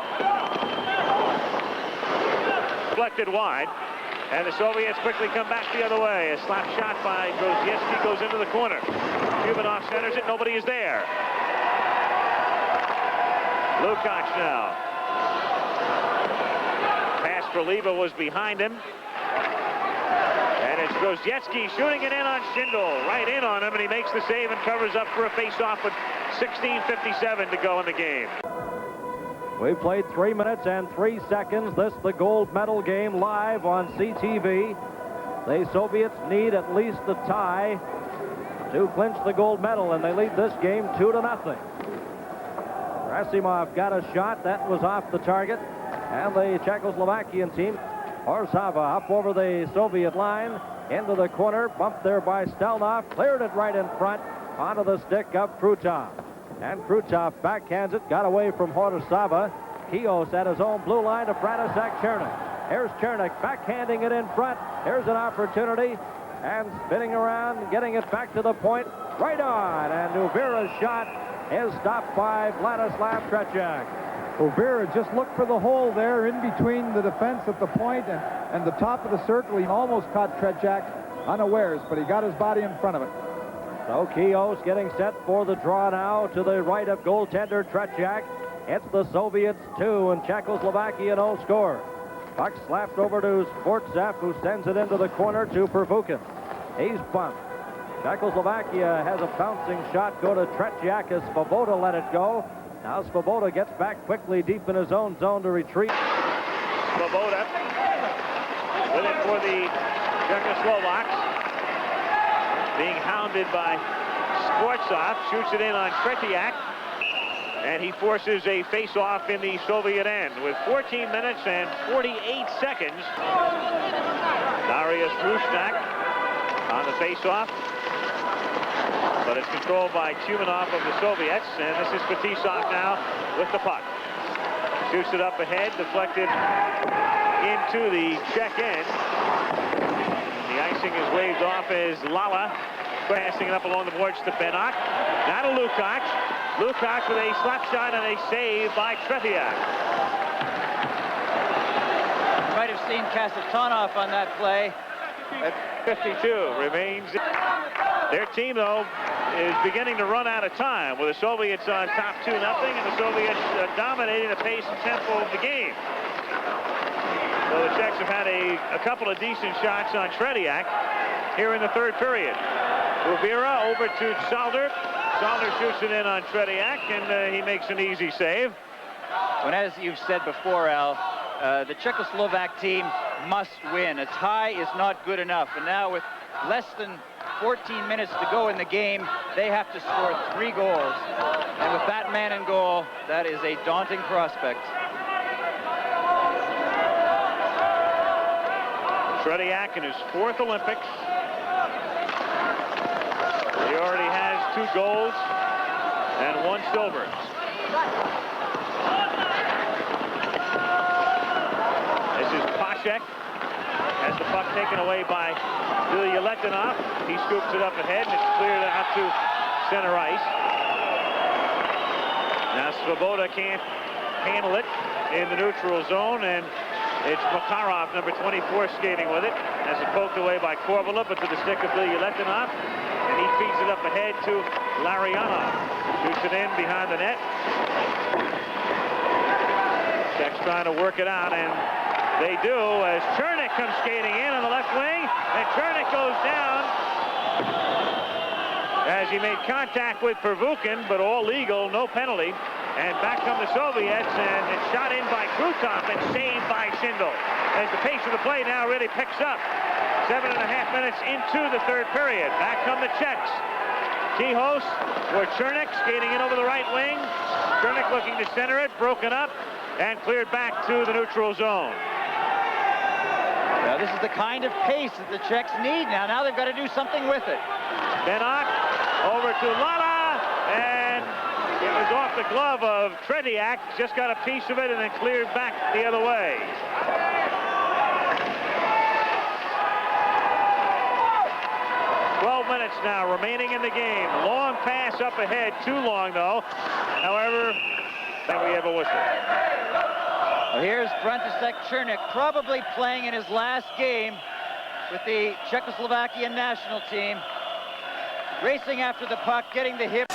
Deflected wide, and the Soviets quickly come back the other way. A slap shot by Drozdetsky goes into the corner. Kubanov centers it, nobody is there. Lukács now. Pass for Leva was behind him. And it's Drozdetsky shooting it in on Schindel. Right in on him, and he makes the save and covers up for a face-off with 16:57 to go in the game.
We've played 3 minutes and 3 seconds. This the gold medal game live on CTV. The Soviets need at least a tie to clinch the gold medal, and they lead this game 2-0. Rasimov got a shot that was off the target, and the Czechoslovakian team, Orzava up over the Soviet line into the corner, bumped there by Stelnov, cleared it right in front onto the stick of Krutov. And Krutov backhands it, got away from Horsava. Kios at his own blue line to František Černík. Here's Černík backhanding it in front. Here's an opportunity, and spinning around, getting it back to the point, right on. And Uvira's shot is stopped by Vladislav Tretiak.
Uvira just looked for the hole there in between the defense at the point and the top of the circle. He almost caught Tretiak unawares, but he got his body in front of it.
So Kios getting set for the draw now to the right of goaltender Tretiak. It's the Soviets 2 and Czechoslovakia no score. Puck slapped over to Sportsev, who sends it into the corner to Pervukin. He's bumped. Czechoslovakia has a bouncing shot go to Tretiak as Svoboda let it go. Now Svoboda gets back quickly deep in his own zone to retreat.
Svoboda with it for the Czechoslovaks. Being hounded by Sportsov, shoots it in on Tretiak, and he forces a face-off in the Soviet end with 14 minutes and 48 seconds. Darius Rusnak on the face-off, but it's controlled by Tumanov of the Soviets, and this is Fetisov now with the puck. Shoots it up ahead, deflected into the Czech end. The icing is waved off as Lala passing it up along the boards to Benok. Now to Lukács. Lukács with a slap shot and a save by Tretiak.
You might have seen Kasatonov on that play.
At 52 remains. Their team, though, is beginning to run out of time with the Soviets on top 2-0 and the Soviets dominating the pace and tempo of the game. So the Czechs have had a couple of decent shots on Tretiak here in the third period. Uvira over to Salder. Salder shoots it in on Tretiak, and he makes an easy save.
When, as you've said before, Al, the Czechoslovak team must win. A tie is not good enough. And now with less than 14 minutes to go in the game, they have to score 3 goals. And with that man in goal, that is a daunting prospect.
Tretiak in his 4th Olympics. He already has 2 golds and 1 silver. This is Pashek. Has the puck taken away by Vyacheslav. He scoops it up ahead, and it's cleared out to center ice. Now Svoboda can't handle it in the neutral zone, and it's Makarov, number 24, skating with it. As it poked away by Korvela, but to the stick of Vyacheslav, and he feeds it up ahead to Larionov. Shoots it in behind the net. Czechs trying to work it out, and they do as Černík comes skating in on the left wing, and Černík goes down as he made contact with Pervukin, but all legal, no penalty. And back come the Soviets, and it's shot in by Krutov and saved by Schindel. As the pace of the play now really picks up. 7.5 minutes into the third period. Back come the Czechs. Kihos for Černík, skating in over the right wing. Černík looking to center it, broken up, and cleared back to the neutral zone.
Now, this is the kind of pace that the Czechs need now. Now they've got to do something with it.
Benok over to Lala, and it was off the glove of Tretiak. Just got a piece of it and then cleared back the other way. minutes now remaining in the game. Long pass up ahead, too long though. However, then we have a whistle.
Well, here's Trunchka, probably playing in his last game with the Czechoslovakian national team. Racing after the puck, getting the hip.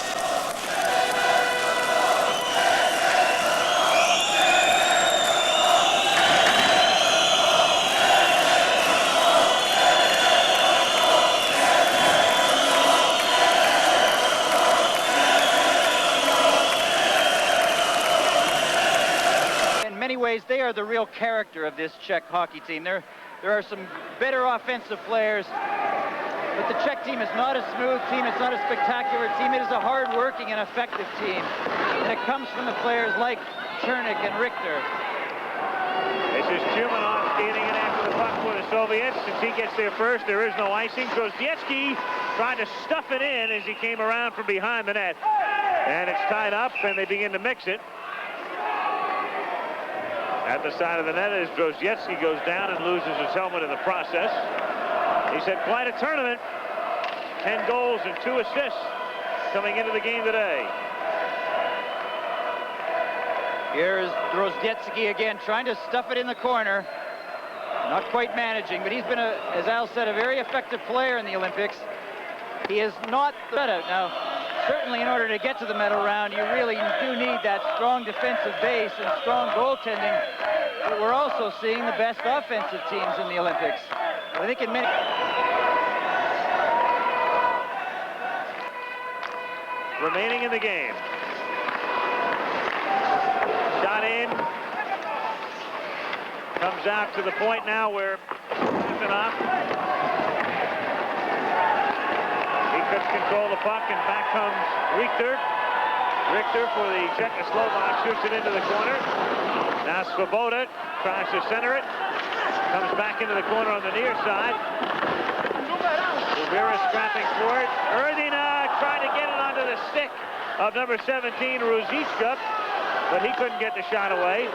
Ways, they are the real character of this Czech hockey team. There are some better offensive players, but the Czech team is not a smooth team. It's not a spectacular team. It is a hard-working and effective team, and it comes from the players like Trunchka and Richter.
This is Chumanov skating in after the puck for the Soviets. Since he gets there first, there is no icing. Drozdetsky tried to stuff it in as he came around from behind the net, and it's tied up, and they begin to mix it. At the side of the net as Drozdetsky goes down and loses his helmet in the process. He's had quite a tournament. 10 goals and 2 assists coming into the game today.
Here's Drozdetsky again, trying to stuff it in the corner. Not quite managing, but he's been, as Al said, a very effective player in the Olympics. He is not the shutout. Now, certainly in order to get to the medal round, you really do need that strong defensive base and strong goaltending. But we're also seeing the best offensive teams in the Olympics. I think in many...
Remaining in the game. Shot in. Comes out to the point now where Krutov. He couldn't control the puck, and back comes Richter. Richter for the Czechoslovak shoots it into the corner. Now Svoboda tries to center it. Comes back into the corner on the near side. Rivera scrapping for it. Erdina tried to get it onto the stick of number 17, Ruzicka, but he couldn't get the shot away.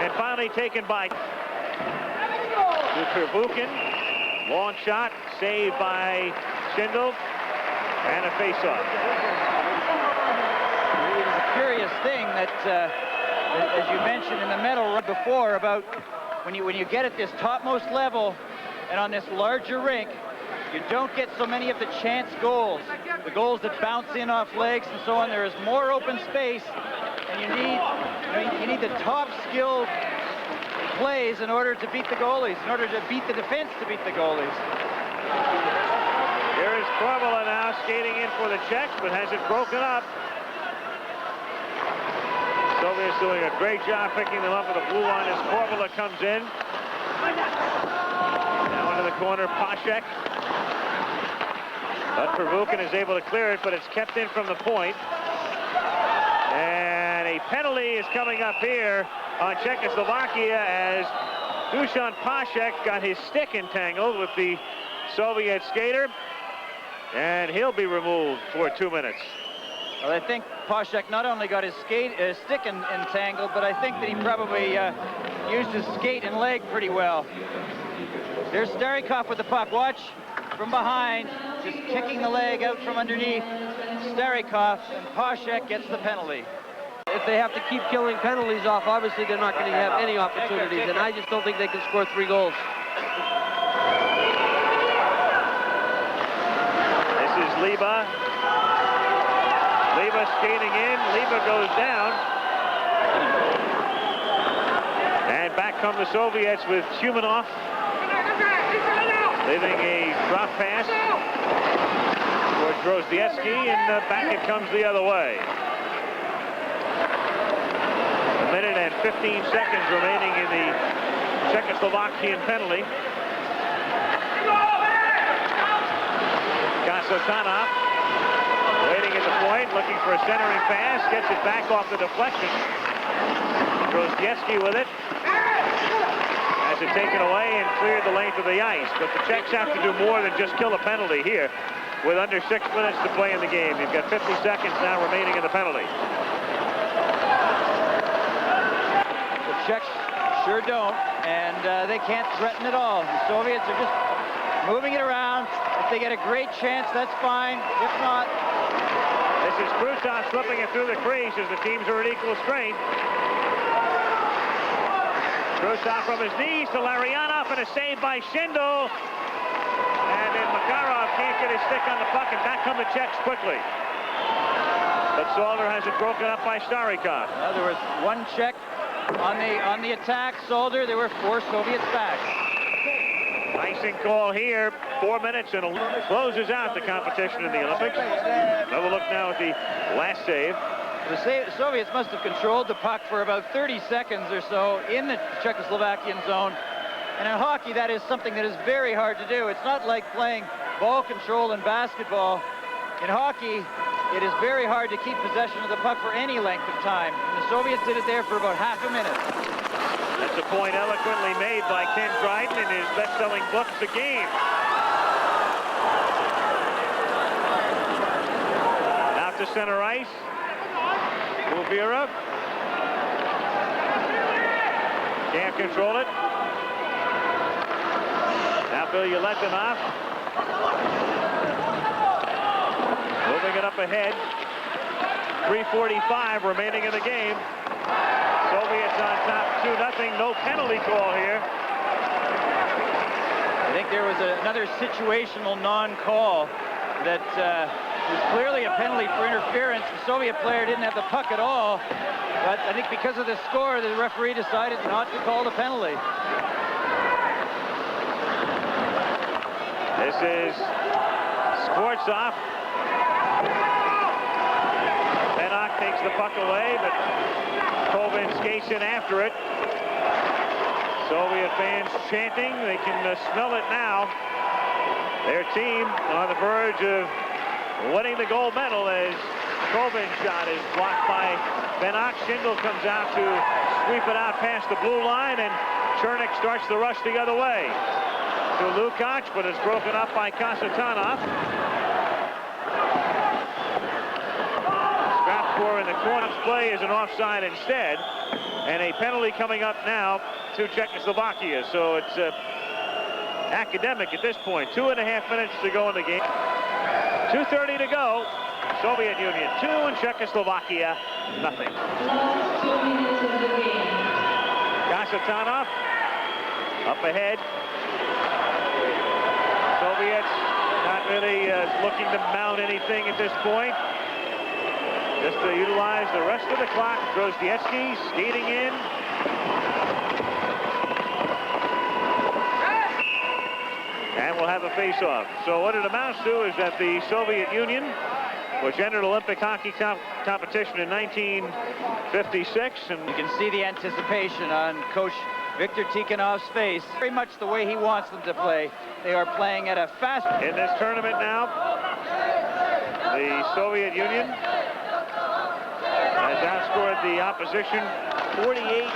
And finally taken by Krutov. Long shot, saved by Schindel, and a face-off.
It was a curious thing that, as you mentioned in the medal before, about when you get at this topmost level and on this larger rink, you don't get so many of the chance goals, the goals that bounce in off legs and so on. There is more open space, and you need the top skilled plays in order to beat the goalies, in order to beat the defense to beat the goalies.
Here is Korvela now skating in for the Czechs, but has it broken up. Soviets doing a great job picking them up with the blue line as Korvela comes in. Now into the corner, Pashek. But Pervukin is able to clear it, but it's kept in from the point. And a penalty is coming up here on Czechoslovakia as Dusan Pashek got his stick entangled with the Soviet skater, and he'll be removed for 2 minutes.
Well, I think Pashek not only got his stick entangled, but I think that he probably used his skate and leg pretty well. There's Starikov with the puck. Watch from behind, just kicking the leg out from underneath Starikov, and Pashek gets the penalty.
If they have to keep killing penalties off, obviously they're not going to have any opportunities, and I just don't think they can score 3 goals.
This is Liba. Liba skating in. Liba goes down. And back come the Soviets with Chumanov. Leaving a drop pass for Drozdetsky, and back it comes the other way. 1 minute and 15 seconds remaining in the Czechoslovakian penalty. Kasatanov waiting at the point, looking for a centering pass, gets it back off the deflection. Drozdetsky with it. Has it taken away and cleared the length of the ice. But the Czechs have to do more than just kill a penalty here with under 6 minutes to play in the game. You've got 50 seconds now remaining in the penalty.
The Czechs sure don't, and they can't threaten at all. The Soviets are just moving it around, If they get a great chance, that's fine. If not...
This is Krutov slipping it through the crease as the teams are at equal strength. Krutov from his knees to Larionov, and a save by Schindel. And then Makarov can't get his stick on the puck, and back come the Czechs quickly. But Solder has it broken up by Starikov.
Well, there was one Czech on the attack. Solder, there were 4 Soviets back.
Icing call here. 4 minutes and closes out the competition in the Olympics. Another look now at the last save.
The Soviets must have controlled the puck for about 30 seconds or so in the Czechoslovakian zone. And in hockey, that is something that is very hard to do. It's not like playing ball control in basketball. In hockey, it is very hard to keep possession of the puck for any length of time. And the Soviets did it there for about half a minute.
That's a point eloquently made by Ken Dryden in his best-selling book, The Game. Out to center ice. Uvira. Can't control it. Now Bill Yeletinov. Moving it up ahead. 3:45 remaining in the game. Soviets on top 2-0. No penalty call here.
I think there was another situational non-call that was clearly a penalty for interference. The Soviet player didn't have the puck at all, but I think because of the score, the referee decided not to call the penalty.
This is Skvortsov. Pennock takes the puck away, but Kovin skates in after it. Soviet fans chanting. They can smell it now. Their team on the verge of winning the gold medal as Kovin's shot is blocked by Pennock. Schindel comes out to sweep it out past the blue line, and Chernik starts the rush the other way to Lukács, but it's broken up by Kasatonov. Scrap in the corner play is an offside instead, and a penalty coming up now to Czechoslovakia. So it's academic at this point. 2.5 minutes to go in the game. 2:30 to go. Soviet Union 2 and Czechoslovakia nothing. Kasatonov up ahead. Soviets not really looking to mount anything at this point. Just to utilize the rest of the clock. Drozdetsky skating in. And we'll have a face-off. So what it amounts to is that the Soviet Union, which entered Olympic hockey competition in 1956, and
you can see the anticipation on Coach Viktor Tikhonov's face. Very much the way he wants them to play. They are playing at a fast...
In this tournament now, the Soviet Union has outscored the opposition 48-5.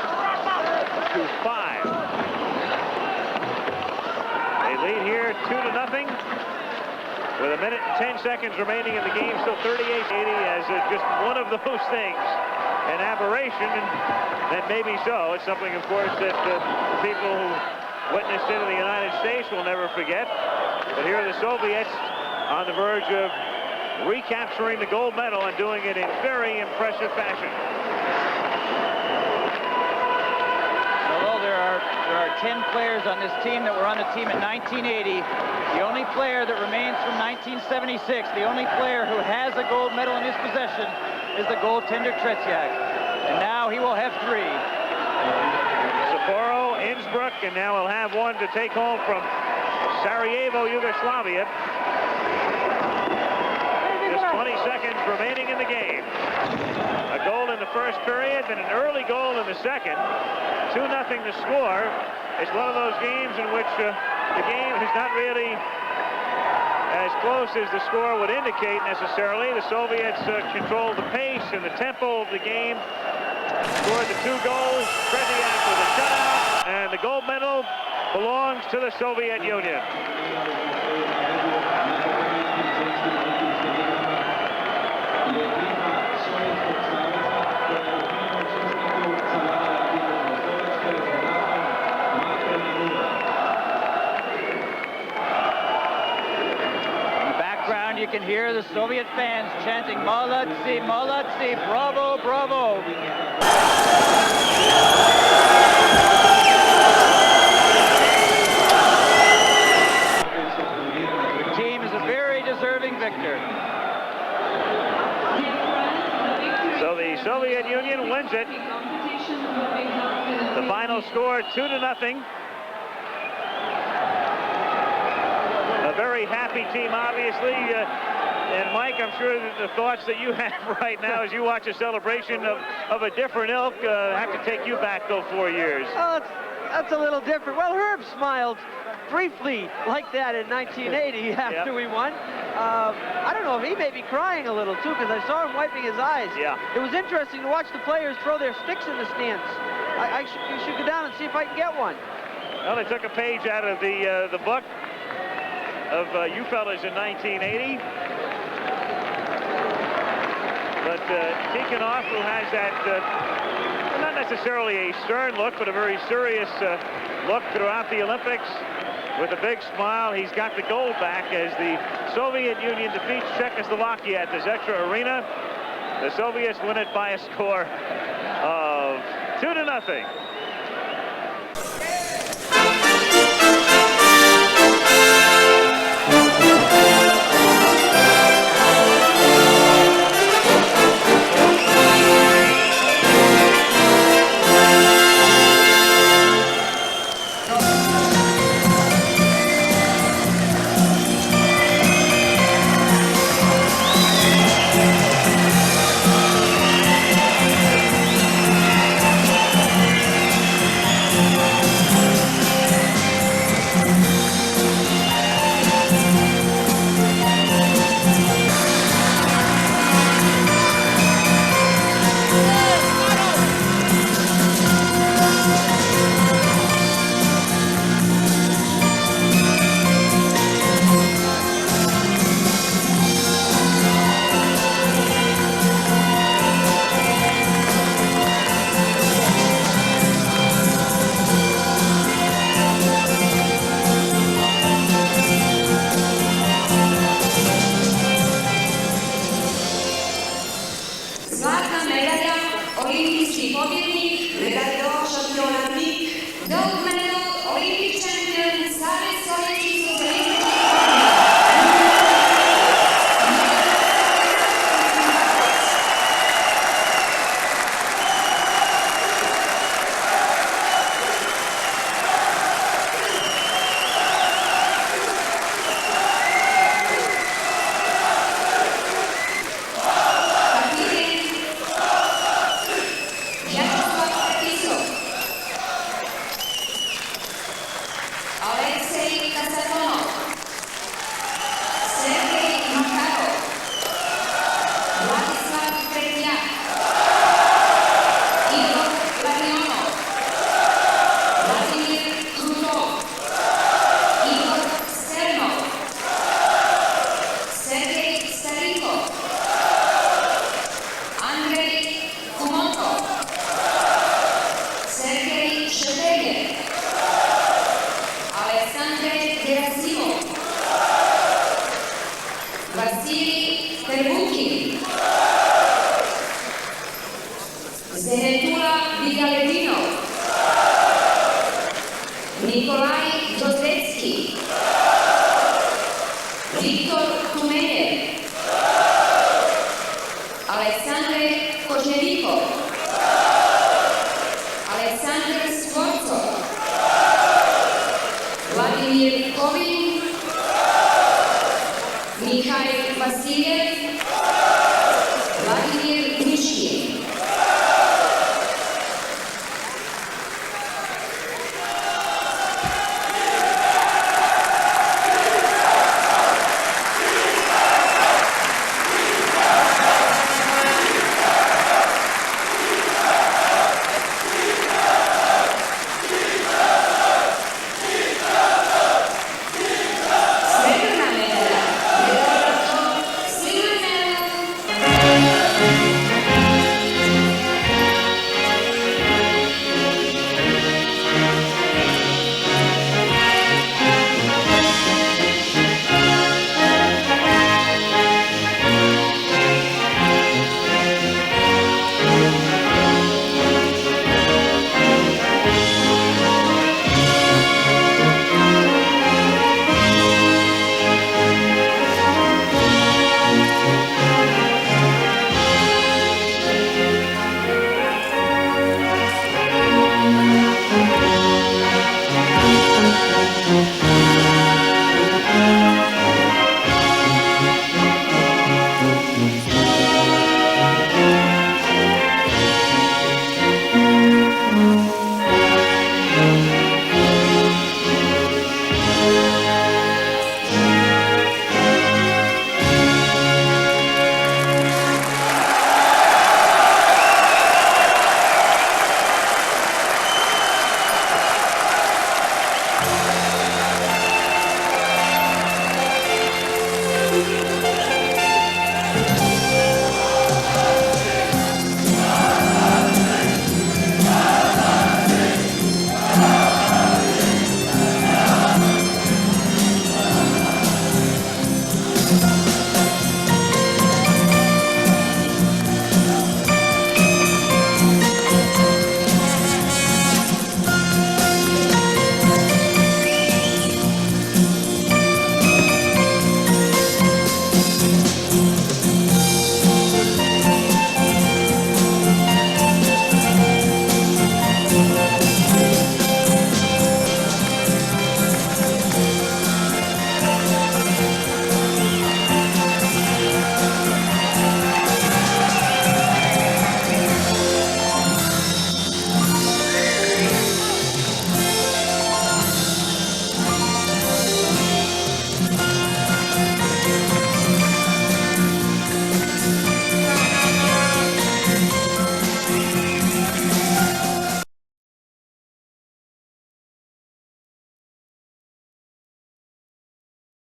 They lead here 2-0 with 1 minute and 10 seconds remaining in the game. Still 38-80 as just one of those things. An aberration, and that may be so. It's something, of course, that people who witnessed it in the United States will never forget. But here are the Soviets on the verge of recapturing the gold medal and doing it in very impressive fashion.
Although there are 10 players on this team that were on the team in 1980, the only player that remains from 1976, the only player who has a gold medal in his possession is the goaltender Tretiak. And now he will have 3.
Sapporo, Innsbruck, and now he'll have one to take home from Sarajevo, Yugoslavia. Just 20 seconds remaining in the game. A goal in the first period, then an early goal in the second. 2-0 to score. It's one of those games in which the game is not really as close as the score would indicate necessarily. The Soviets controlled the pace and the tempo of the game. Scored the 2 goals. Tretiak with a shutout, and the gold medal belongs to the Soviet Union.
you can hear the Soviet fans chanting, "Молодцы, молодцы, bravo, bravo." The team is a very deserving victor.
So the Soviet Union wins it. The final score 2-0. A very happy team, obviously. And Mike, I'm sure that the thoughts that you have right now as you watch a celebration of a different ilk have to take you back, though, 4 years.
Oh, that's a little different. Well, Herb smiled briefly like that in 1980 after we won. I don't know if he may be crying a little, too, because I saw him wiping his eyes.
Yeah.
It was interesting to watch the players throw their sticks in the stands. You should go down and see if I can get one.
Well, they took a page out of the book of you fellas in 1980. But Tikhonov, who has that, not necessarily a stern look, but a very serious look throughout the Olympics, with a big smile. He's got the gold back as the Soviet Union defeats Czechoslovakia at the Zetra Arena. The Soviets win it by a score of 2-0.